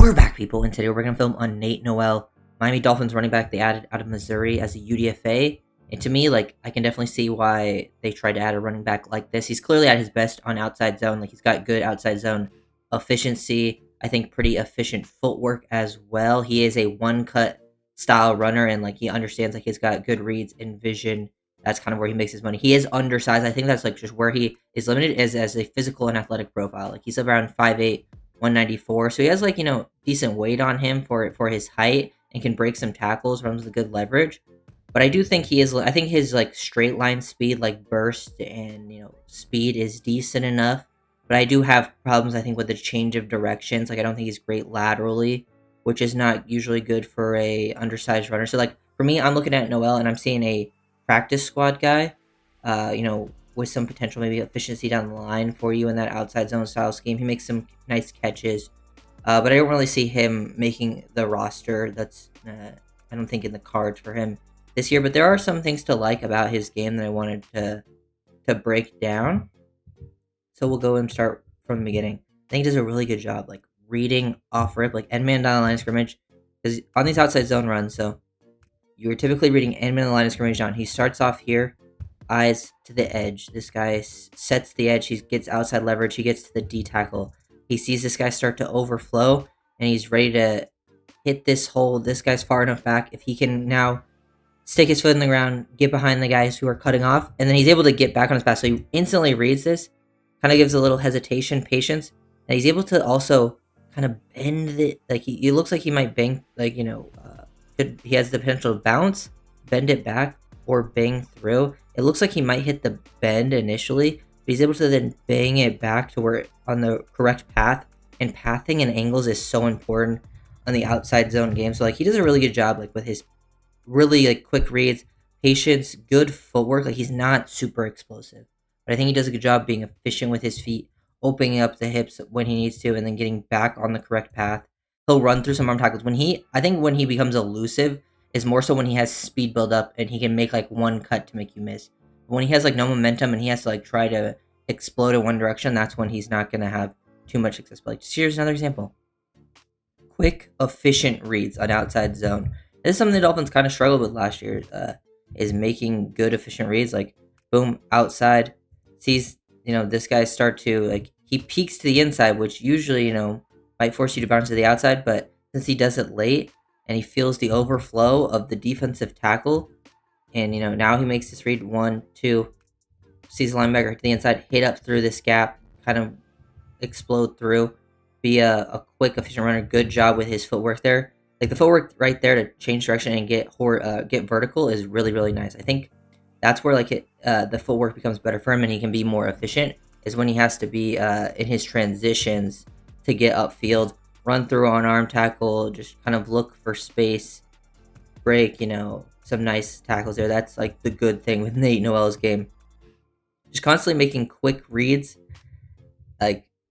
We're back, people, and today we're going to film on Nate Noel, Miami Dolphins running back they added out of Missouri as a UDFA. And to me, I can definitely see why they tried to add a running back like this. He's clearly at his best on outside zone. He's got good outside zone efficiency. I think pretty efficient footwork as well. He is a one-cut style runner, and, he understands, he's got good reads and vision. That's kind of where he makes his money. He is undersized. I think that's, just where he is limited is as a physical and athletic profile. He's around 5'8", 194, so he has decent weight on him for his height and can break some tackles, runs with good leverage. But I do think I think his straight line speed, burst and speed is decent enough. But I do have problems, I think, with the change of directions. I don't think he's great laterally, which is not usually good for a undersized runner. So for me, I'm looking at Noel and I'm seeing a practice squad guy. With some potential maybe efficiency down the line for you in that outside zone style scheme. He makes some nice catches, but I don't really see him making the roster. That's I don't think in the cards for him this year. But there are some things to like about his game that I wanted to break down. So we'll go and start from the beginning. I think he does a really good job reading off rip, end man down the line of scrimmage, because on these outside zone runs, so you're typically reading end man the line of scrimmage down. He starts off here. Eyes to the edge. This guy sets the edge. He gets outside leverage. He gets to the D tackle. He sees this guy start to overflow, and he's ready to hit this hole. This guy's far enough back. If he can now stick his foot in the ground, get behind the guys who are cutting off, and then he's able to get back on his pass. So he instantly reads this, kind of gives a little hesitation, patience, and he's able to also kind of bend it. He looks like he might bang, he has the potential to bounce, bend it back, or bang through. It looks like he might hit the bend initially, but he's able to then bang it back to where on the correct path. And pathing and angles is so important on the outside zone game. So he does a really good job with his really quick reads, patience, good footwork. He's not super explosive, but I think he does a good job being efficient with his feet, opening up the hips when he needs to, and then getting back on the correct path. He'll run through some arm tackles. I think when he becomes elusive is more so when he has speed build up and he can make one cut to make you miss. But when he has no momentum and he has to try to explode in one direction, that's when he's not going to have too much success. But here's another example. Quick, efficient reads on outside zone. This is something the Dolphins kind of struggled with last year, is making good, efficient reads. Boom, outside, sees, this guy start to, he peeks to the inside, which usually, might force you to bounce to the outside. But since he does it late, and he feels the overflow of the defensive tackle. And, now he makes this read 1, 2, sees the linebacker to the inside, hit up through this gap, kind of explode through, be a quick, efficient runner. Good job with his footwork there. The footwork right there to change direction and get vertical is really, really nice. I think that's where, the footwork becomes better for him and he can be more efficient, is when he has to be in his transitions to get upfield. Run through on arm tackle, just kind of look for space, break, some nice tackles there. That's the good thing with Nate Noel's game. Just constantly making quick reads,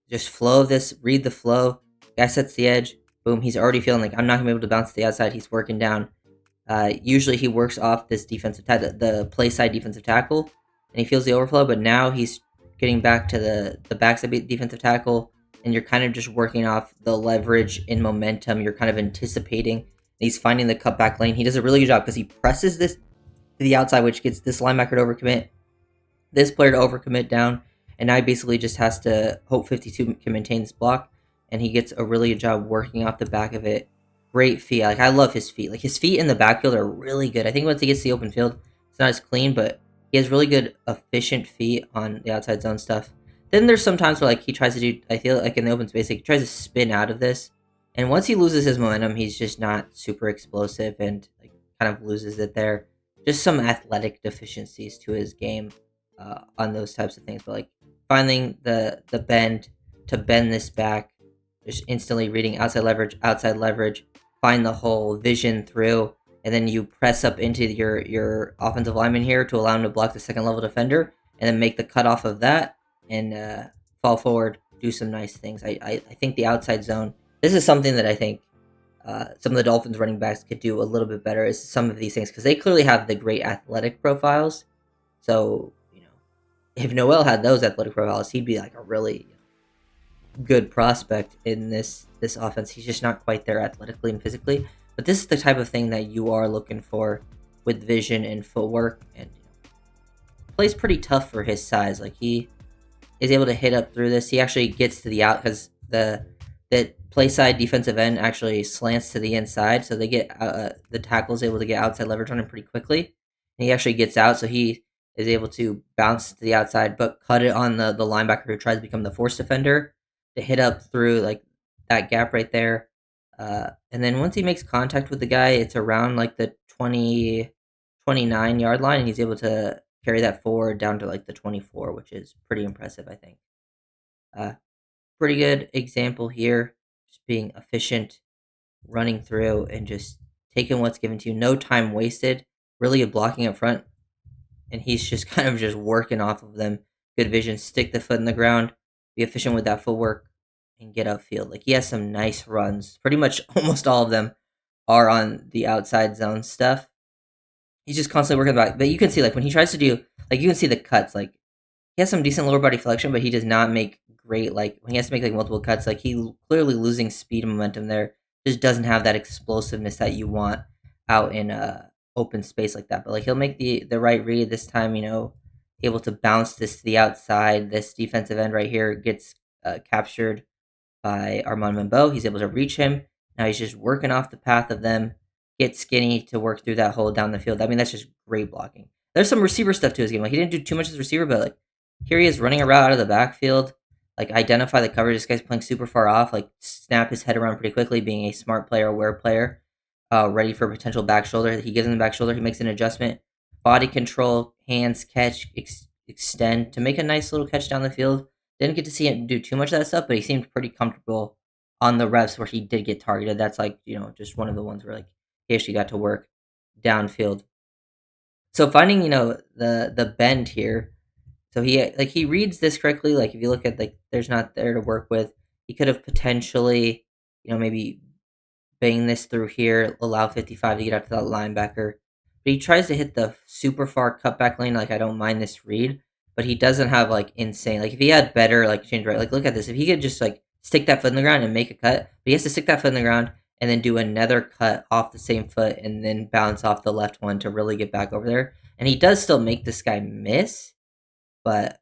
just flow this, read the flow. Guy sets the edge, boom, he's already feeling I'm not gonna be able to bounce to the outside. He's working down. Usually he works off this defensive tackle, the play side defensive tackle, and he feels the overflow, but now he's getting back to the backside defensive tackle. And you're kind of just working off the leverage and momentum. You're kind of anticipating. He's finding the cutback lane. He does a really good job because he presses this to the outside, which gets this linebacker to overcommit, this player to overcommit down. And now he basically just has to hope 52 can maintain this block. And he gets a really good job working off the back of it. Great feet. I love his feet. His feet in the backfield are really good. I think once he gets to the open field, it's not as clean, but he has really good, efficient feet on the outside zone stuff. Then there's some times where he tries to do, I feel in the open space, he tries to spin out of this. And once he loses his momentum, he's just not super explosive and kind of loses it there. Just some athletic deficiencies to his game on those types of things. But finding the bend to bend this back, just instantly reading outside leverage, find the hole, vision through, and then you press up into your offensive lineman here to allow him to block the second level defender, and then make the cut off of that. And fall forward, do some nice things. I think the outside zone, this is something that I think some of the Dolphins running backs could do a little bit better, is some of these things, because they clearly have the great athletic profiles. So, if Noel had those athletic profiles, he'd be a really good prospect in this offense. He's just not quite there athletically and physically. But this is the type of thing that you are looking for with vision and footwork, and plays pretty tough for his size. Like he is able to hit up through this. He actually gets to the out because the play side defensive end actually slants to the inside, so they get the tackle is able to get outside leverage on him pretty quickly, and he actually gets out, so he is able to bounce to the outside, but cut it on the linebacker who tries to become the force defender to hit up through like that gap right there. And then once he makes contact with the guy, it's around like the 29 yard line, and he's able to carry that forward down to like the 24, which is pretty impressive, I think. Uh, Pretty good example here, just being efficient, running through, and just taking what's given to you. No time wasted, really blocking up front, and he's just kind of just working off of them. Good vision, stick the foot in the ground, be efficient with that footwork, and get upfield. Like he has some nice runs. Pretty much almost all of them are on the outside zone stuff. He's just constantly working back. But you can see like when he tries to do like you can see the cuts. Like he has some decent lower body flexion, but he does not make great like when he has to make like multiple cuts. Like he clearly losing speed and momentum there. Just doesn't have that explosiveness that you want out in open space like that. But like he'll make the right read this time. Able to bounce this to the outside. This defensive end right here gets captured by Armand Mambeau. He's able to reach him. Now he's just working off the path of them. Get Skinny to work through that hole down the field. I mean, that's just great blocking. There's some receiver stuff to his game. Like he didn't do too much as a receiver, but like here he is running a route out of the backfield. Like identify the coverage. This guy's playing super far off. Like snap his head around pretty quickly, being a smart player, aware player, ready for potential back shoulder. He gives him the back shoulder. He makes an adjustment. Body control, hands, catch, extend to make a nice little catch down the field. Didn't get to see him do too much of that stuff, but he seemed pretty comfortable on the reps where he did get targeted. That's like, just one of the ones where like he actually got to work downfield. So finding, the bend here. So he reads this correctly. Like if you look at like there's not there to work with, he could have potentially, maybe bang this through here, allow 55 to get out to that linebacker. But he tries to hit the super far cutback lane. Like I don't mind this read, but he doesn't have like insane. Like if he had better like change right, like look at this. If he could just like stick that foot in the ground and make a cut, but he has to stick that foot in the ground and then do another cut off the same foot and then bounce off the left one to really get back over there. And he does still make this guy miss, but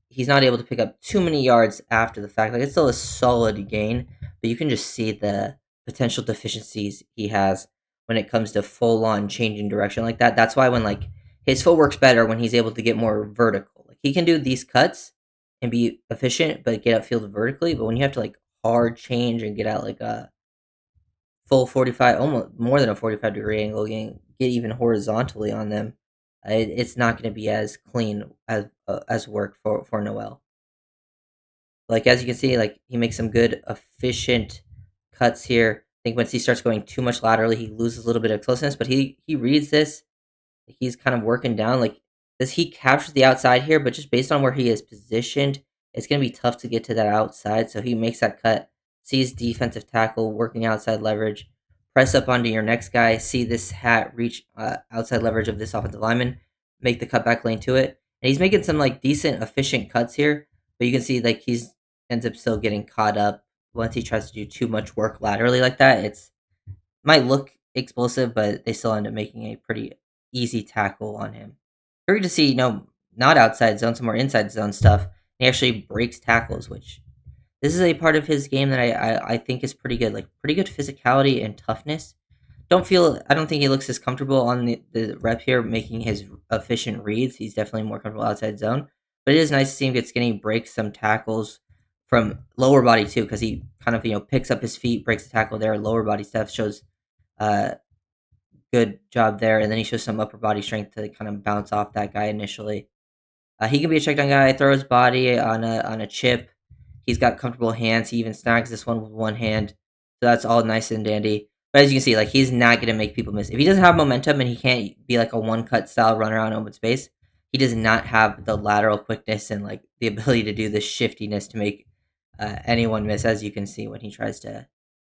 he's not able to pick up too many yards after the fact. Like it's still a solid gain, but you can just see the potential deficiencies he has when it comes to full on changing direction like that. That's why when like his footwork's better when he's able to get more vertical. Like he can do these cuts and be efficient, but get upfield vertically. But when you have to like hard change and get out like a full 45, almost more than a 45-degree angle, get even horizontally on them, it's not going to be as clean as work for Noel. Like as you can see, like he makes some good efficient cuts here. I think once he starts going too much laterally, he loses a little bit of closeness. But he reads this. He's kind of working down. Like this, he captures the outside here, but just based on where he is positioned, it's going to be tough to get to that outside. So he makes that cut. Sees defensive tackle working outside leverage. Press up onto your next guy. See this hat reach outside leverage of this offensive lineman. Make the cutback lane to it. And he's making some like decent, efficient cuts here. But you can see like he's ends up still getting caught up once he tries to do too much work laterally like that. It's might look explosive, but they still end up making a pretty easy tackle on him. Great to see, not outside zone, some more inside zone stuff. He actually breaks tackles, which this is a part of his game that I think is pretty good. Like pretty good physicality and toughness. I don't think he looks as comfortable on the rep here making his efficient reads. He's definitely more comfortable outside zone. But it is nice to see him get skinny, break some tackles from lower body too, because he kind of, picks up his feet, breaks the tackle there. Lower body stuff shows good job there. And then he shows some upper body strength to kind of bounce off that guy initially. He can be a check down guy, throw his body on a chip. He's got comfortable hands. He even snags this one with one hand. So that's all nice and dandy. But as you can see, like he's not going to make people miss. If he doesn't have momentum and he can't be like a one-cut style runner around open space, he does not have the lateral quickness and like the ability to do the shiftiness to make anyone miss. As you can see when he tries to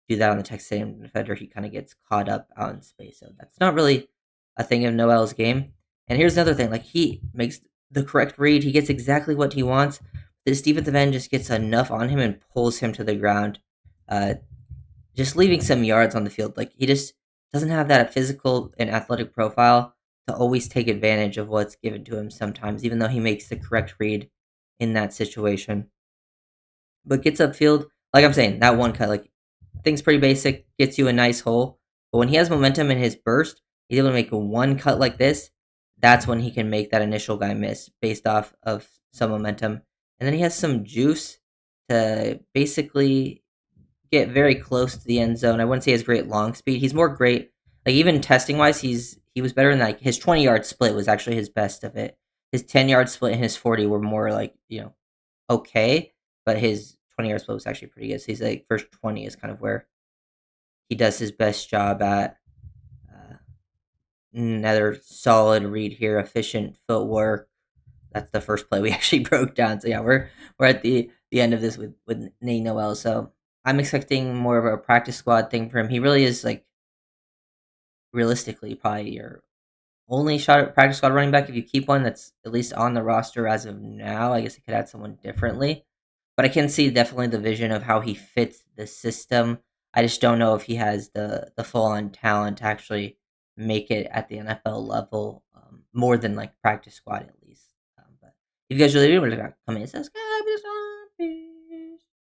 do that on the Texas A&M defender, he kind of gets caught up out in space. So that's not really a thing of Noel's game. And here's another thing: like he makes the correct read. He gets exactly what he wants. this defensive end just gets enough on him and pulls him to the ground, uh, just leaving some yards on the field. Like he just doesn't have that physical and athletic profile to always take advantage of what's given to him sometimes, even though he makes the correct read in that situation. But gets upfield, like I'm saying, that one cut, like thing's pretty basic, gets you a nice hole. But when he has momentum in his burst, he's able to make a one cut like this. That's when he can make that initial guy miss based off of some momentum. And then he has some juice to basically get very close to the end zone. I wouldn't say he has great long speed. He's more great, like even testing wise, he was better than like his 20-yard split was actually his best of it. His 10-yard split and his 40 were more like, okay, but his 20-yard split was actually pretty good. So he's like first 20 is kind of where he does his best job at. Uh, Another solid read here, efficient footwork. That's the first play we actually broke down. So yeah, we're at the end of this with Nate Noel. So I'm expecting more of a practice squad thing for him. He really is like realistically probably your only shot at practice squad running back if you keep one that's at least on the roster as of now. I guess I could add someone differently, but I can see definitely the vision of how he fits the system. I just don't know if he has the full on talent to actually make it at the NFL level, more than like practice squad at least. But if you guys really do want to come in and subscribe,